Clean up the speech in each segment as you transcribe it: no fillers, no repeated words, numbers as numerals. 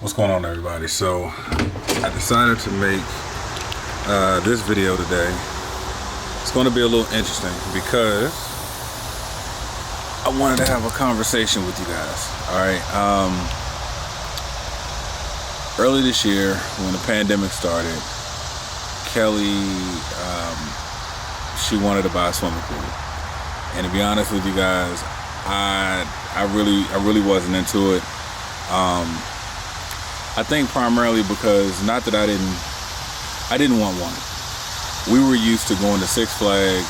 What's going on, everybody? So I decided to make this video today. It's going to be a little interesting because I wanted to have a conversation with you guys. All right. Early this year, when the pandemic started, Kelly, she wanted to buy a swimming pool, and to be honest with you guys, I really wasn't into it. I think primarily because, not that I didn't want one. We were used to going to Six Flags.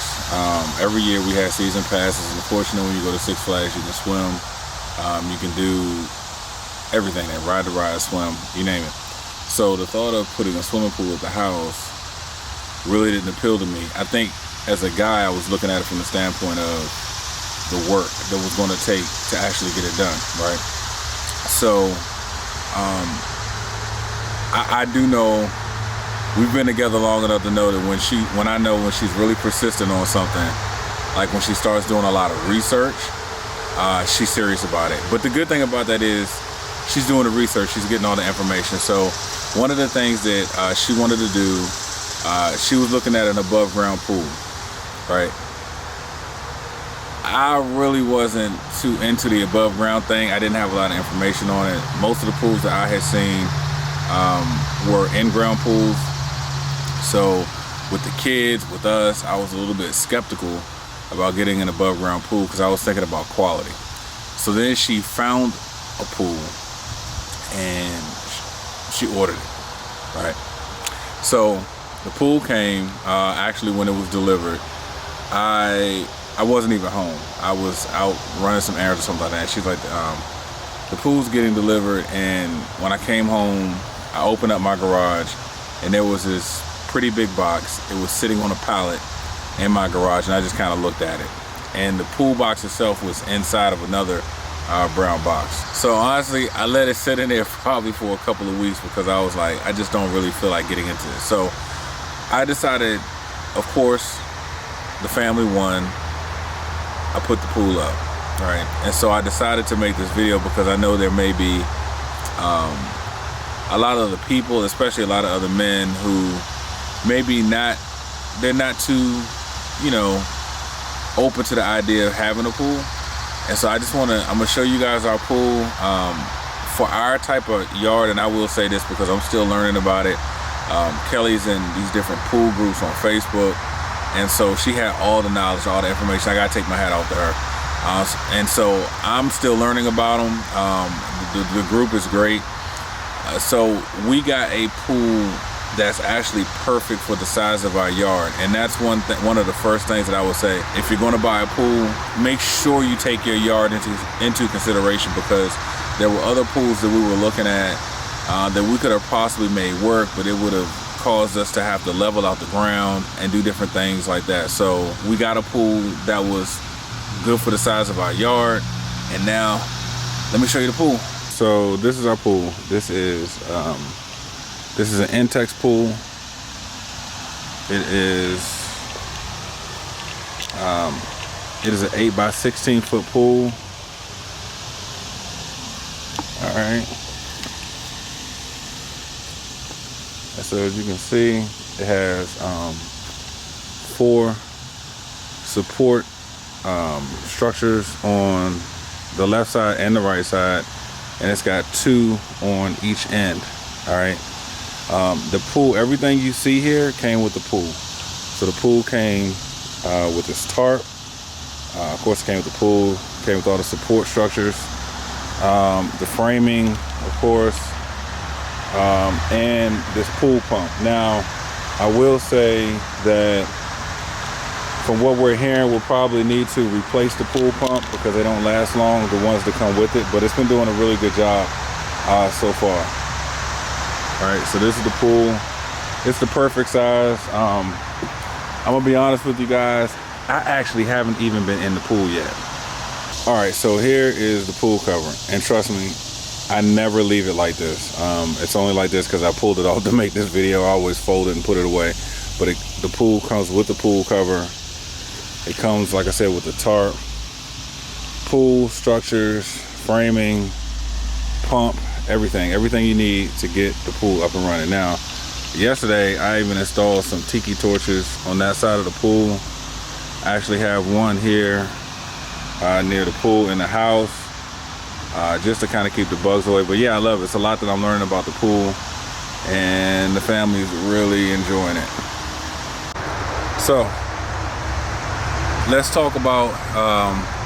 Every year we had season passes, and unfortunately when you go to Six Flags, you can swim, you can do everything there, ride the ride, swim, you name it. So the thought of putting a swimming pool at the house really didn't appeal to me. I think as a guy, I was looking at it from the standpoint of the work that was going to take to actually get it done, right? So I do know we've been together long enough to know that when she's really persistent on something, like when she starts doing a lot of research, she's serious about it. But the good thing about that is she's doing the research, she's getting all the information. So one of the things that she wanted to do, she was looking at an above ground pool, right? I really wasn't too into the above ground thing. I didn't have a lot of information on it. Most of the pools that I had seen were in-ground pools. So with the kids, with us, I was a little bit skeptical about getting an above ground pool because I was thinking about quality. So then she found a pool and she ordered it, right? So the pool came, actually when it was delivered, I wasn't even home. I was out running some errands or something like that. She's like, the pool's getting delivered, and when I came home, I opened up my garage, and there was this pretty big box. It was sitting on a pallet in my garage, and I just kind of looked at it. And the pool box itself was inside of another brown box. So honestly, I let it sit in there probably for a couple of weeks because I was like, I just don't really feel like getting into this. So I decided, of course, the family won. I put the pool up, right? And so I decided to make this video because I know there may be a lot of other people, especially a lot of other men who maybe they're not too, open to the idea of having a pool. And so I'm gonna show you guys our pool for our type of yard. And I will say this because I'm still learning about it. Kelly's in these different pool groups on Facebook. And so she had all the knowledge, all the information. I gotta take my hat off to her. And so I'm still learning about them. The group is great. So we got a pool that's actually perfect for the size of our yard. And that's one of the first things that I would say. If you're gonna buy a pool, make sure you take your yard into consideration, because there were other pools that we were looking at that we could have possibly made work, but it would have caused us to have to level out the ground and do different things like that. So we got a pool that was good for the size of our yard. And now let me show you the pool. So this is our pool. This is an Intex pool. It is an 8 by 16 foot pool. All right. So as you can see, it has 4 support structures on the left side and the right side, and it's got 2 on each end. All right. The pool, everything you see here came with the pool. So the pool came with this tarp. Of course, it came with the pool, came with all the support structures, the framing, of course. And this pool pump. Now, I will say that from what we're hearing, we'll probably need to replace the pool pump because they don't last long, the ones that come with it, but it's been doing a really good job so far. All right, so this is the pool. It's the perfect size. I'm gonna be honest with you guys, I actually haven't even been in the pool yet. All right, so here is the pool cover, and trust me, I never leave it like this. It's only like this because I pulled it off to make this video. I always fold it and put it away. But the pool comes with the pool cover. It comes, like I said, with the tarp, pool structures, framing, pump, everything you need to get the pool up and running. Now, yesterday I even installed some tiki torches on that side of the pool. I actually have one here near the pool in the house, just to kind of keep the bugs away. But yeah, I love it. It's a lot that I'm learning about the pool, and the family's really enjoying it. So let's talk about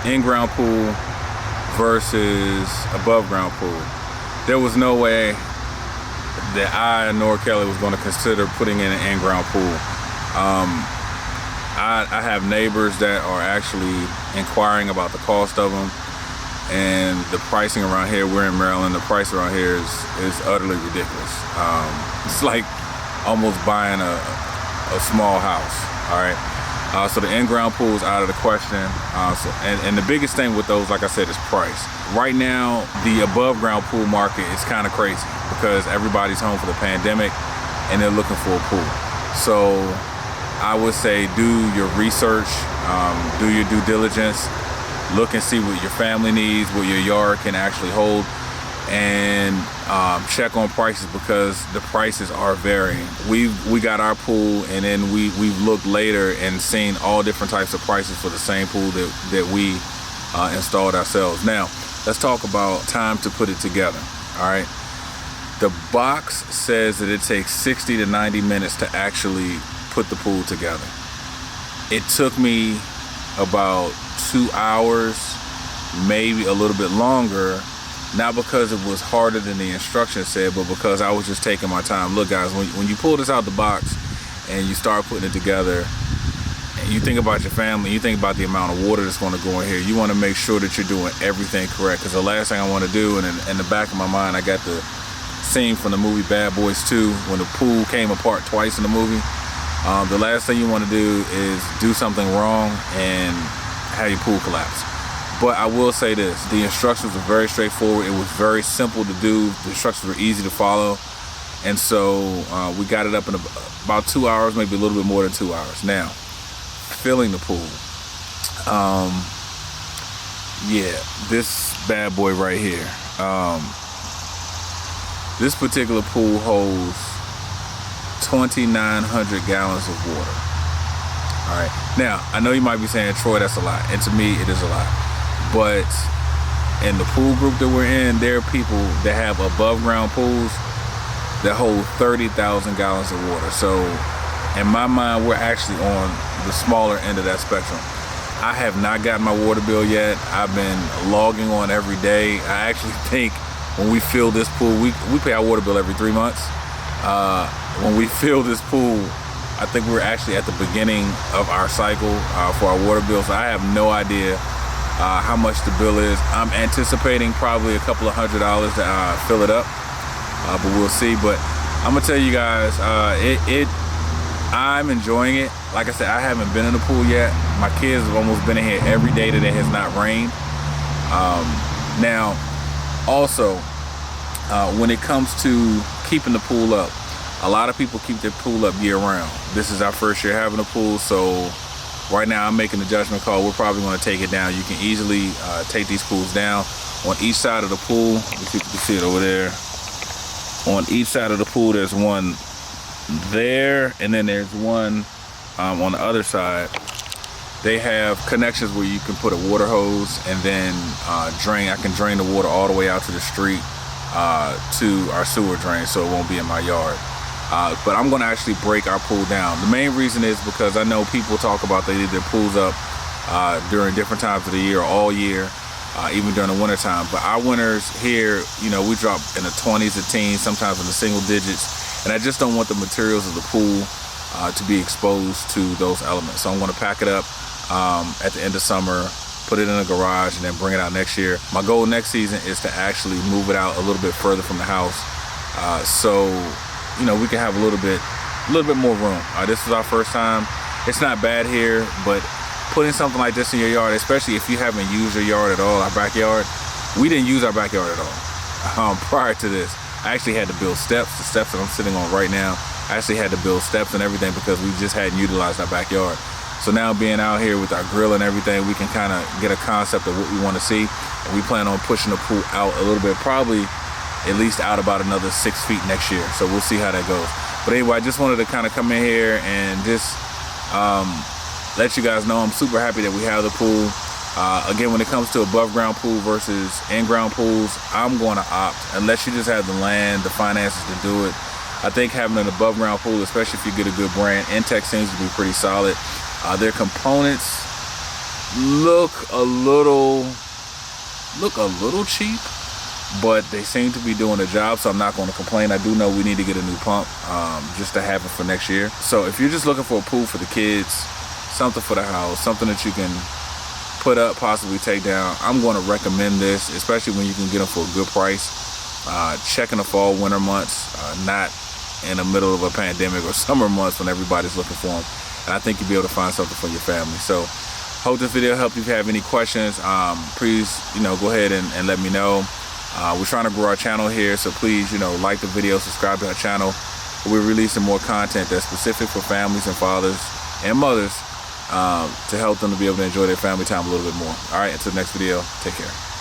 in-ground pool versus above ground pool. There was no way that I nor Kelly was going to consider putting in an in-ground pool. I have neighbors that are actually inquiring about the cost of them, and the pricing around here. We're in Maryland. The price around here is utterly ridiculous. It's like almost buying a small house. All right. So the in-ground pool is out of the question. And the biggest thing with those, like I said, is price. Right now, the above ground pool market is kind of crazy because everybody's home for the pandemic and they're looking for a pool. So I would say do your research, do your due diligence, look and see what your family needs, what your yard can actually hold, and check on prices because the prices are varying. We got our pool, and then we've looked later and seen all different types of prices for the same pool that we installed ourselves. Now, let's talk about time to put it together. All right. The box says that it takes 60 to 90 minutes to actually put the pool together. It took me about 2 hours, maybe a little bit longer, not because it was harder than the instructions said, but because I was just taking my time. Look guys, when you pull this out the box and you start putting it together, and you think about your family, you think about the amount of water that's going to go in here, you want to make sure that you're doing everything correct. Because the last thing I want to do, and in the back of my mind I got the scene from the movie Bad Boys 2 when the pool came apart twice in the movie. The last thing you want to do is do something wrong and have your pool collapse. But I will say this, the instructions were very straightforward. It was very simple to do. The instructions were easy to follow. And so we got it up in about 2 hours, maybe a little bit more than 2 hours. Now, filling the pool. Yeah, this bad boy right here. This particular pool holds 2,900 gallons of water. All right. Now, I know you might be saying, Troy, that's a lot. And to me, it is a lot. But in the pool group that we're in, there are people that have above ground pools that hold 30,000 gallons of water. So in my mind, we're actually on the smaller end of that spectrum. I have not gotten my water bill yet. I've been logging on every day. I actually think when we fill this pool, we pay our water bill every 3 months. When we fill this pool, I think we're actually at the beginning of our cycle for our water bill. So I have no idea how much the bill is. I'm anticipating probably a couple of $100 to fill it up, but we'll see. But I'm gonna tell you guys, I'm enjoying it. Like I said, I haven't been in the pool yet. My kids have almost been in here every day that it has not rained. Now, also, when it comes to keeping the pool up, a lot of people keep their pool up year round. This is our first year having a pool, so right now I'm making the judgment call. We're probably going to take it down. You can easily take these pools down. On each side of the pool, if you can see it over there, on each side of the pool there's one there, and then there's one on the other side. They have connections where you can put a water hose and then drain. I can drain the water all the way out to the street to our sewer drain, so it won't be in my yard. But I'm going to actually break our pool down. The main reason is because I know people talk about they leave their pools up during different times of the year, or all year, even during the winter time. But our winters here, you know, we drop in the 20s to teens, sometimes in the single digits. And I just don't want the materials of the pool to be exposed to those elements. So I'm going to pack it up at the end of summer, put it in a garage, and then bring it out next year. My goal next season is to actually move it out a little bit further from the house, so you know we can have a little bit more room. This is our first time. It's not bad here, but putting something like this in your yard, especially if you haven't used your yard at all, our backyard, we didn't use our backyard at all. Prior to this, I actually had to build steps. The steps that I'm sitting on right now, I actually had to build steps and everything because we just hadn't utilized our backyard. So now being out here with our grill and everything, we can kind of get a concept of what we want to see. And we plan on pushing the pool out a little bit, probably at least out about another 6 feet next year. So we'll see how that goes. But anyway, I just wanted to kind of come in here and just let you guys know I'm super happy that we have the pool. Again, when it comes to above ground pool versus in-ground pools, I'm going to opt, unless you just have the land, the finances to do it. I think having an above ground pool, especially if you get a good brand, Intex seems to be pretty solid. Their components look a little cheap, but they seem to be doing the job, so I'm not going to complain. I do know we need to get a new pump just to have it for next year. So if you're just looking for a pool for the kids, something for the house, something that you can put up, possibly take down, I'm going to recommend this, especially when you can get them for a good price. Check in the fall, winter months, not in the middle of a pandemic or summer months when everybody's looking for them. And I think you'll be able to find something for your family. So hope this video helped. If you have any questions, please, go ahead and let me know. We're trying to grow our channel here, so please, like the video, subscribe to our channel. We're releasing more content that's specific for families and fathers and mothers to help them to be able to enjoy their family time a little bit more. All right, until the next video, take care.